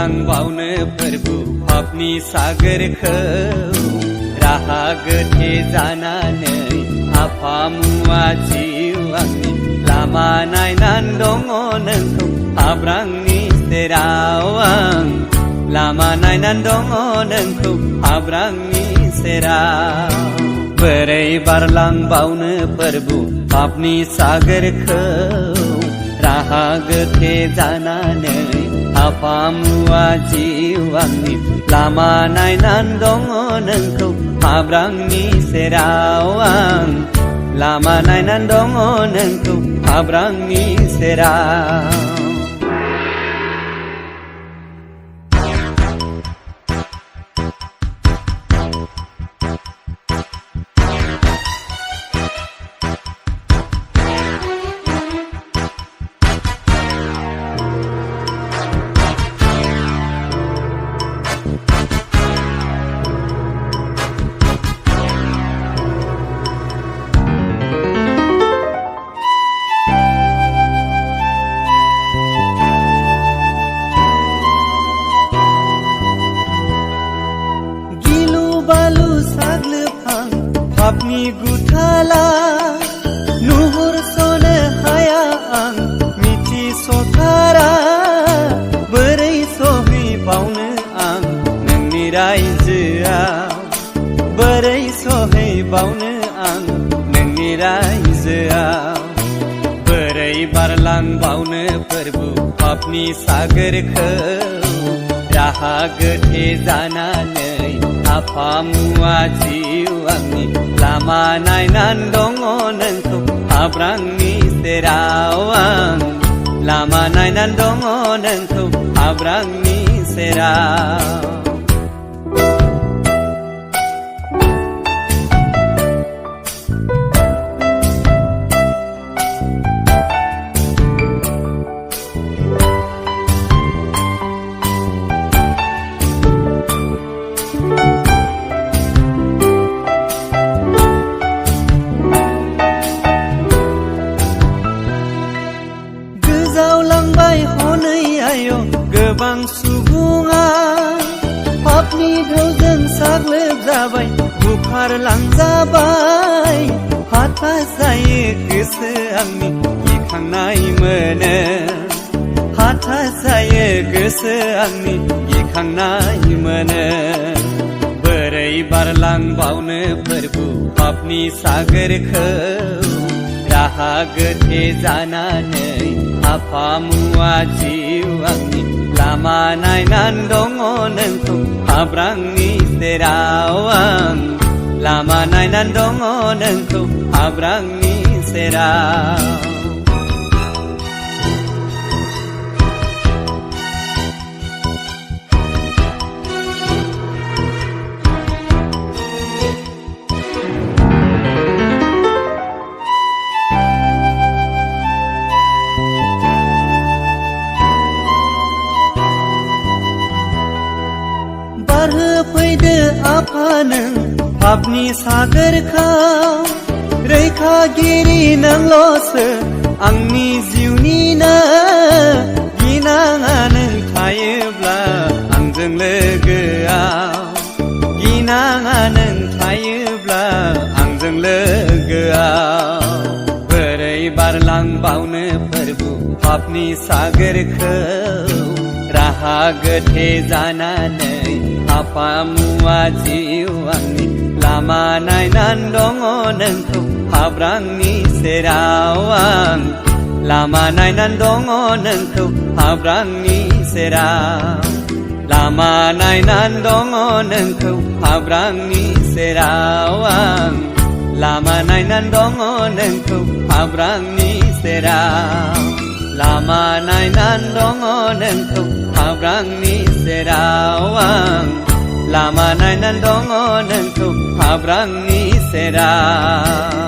बारलांबावनो फोरबो पापनि सागोरखौ राहा गोथे जानानै आफा मुवा जिउ आंनि लामा नायनानै दङ नोंखौ हाब्रांनि सेराव आं लामा नायनानै दङ नोंखौ हाब्रांनि सेराव बोरै बारलांबावनो फोरबो पापनि सागोरखौ राहा गोथे जानानै आफा मुवा जिउ आंनि लामा नायनानै दङ नोंखौ हाब्रांनि सेराव आं लामा नायनानै दङ नोंखौ हाब्रांनि सेराव पापनि गुथाला नुहुरस'नो हाया आं मिथिस'थारा बोरै सहैबावनो आं नोंनि रायजोआव बोरै सहैबावनो आं नोंनि रायजोआव बोरै बारलांबावनो फोरबो पापनि सागोरखौ राहा गोथे जानानै आफा मुवा जिउ आंनि लामा नायनानै दङ नोंखौ हाब्रांनि सेराव आं लामा नायनानै दङ नोंखौ हाब्रांनि सेराव गोबां सुबुङा पापनि ढौजों साग्लोबजाबाय बुखारलांजाबाय हताश जायो गोसो आंनि गिखांनाय मोनो हताश जायो गोसो आंनि गिखांनाय मोनो बोरै बारलांबावनो फोरबो पापनि सागोरखौ राहा गोथे जानानै आफा मुवा जिउ आंनि लामा नायनानै दङ नोंखौ हाब्रांनि सेराव आं लामा नायनानै दङ नोंखौ हाब्रांनि सेराव बारहोफैदो आफा नों पापनि सागोरखौ रैखागिरि नोंल'सो आंनि जिउनिनो गिनाङा नों थायोब्ला आंजों लोगोआव गिनाङा नों थायोब्ला आंजों लोगोआव बोरै बारलांबावनो फोरबो पापनि सागोरखौ राहा गोथे जानानै आफा मुवा जिउ आंनि लामा नायनानै दङ नोंखौ हाब्रांनि सेराव आं लामा नायनानै दङ नोंखौ हाब्रांनि सेराव लामा नायनानै दङ नोंखौ हाब्रांनि सेराव आं लामा नायनानै दङ नोंखौ हाब्रांनि सेराव लामा नायनानै दङ नोंखौ हाब्रांनि सेराव आं लामा नायनानै दङ नोंखौ हाब्रांनि सेराव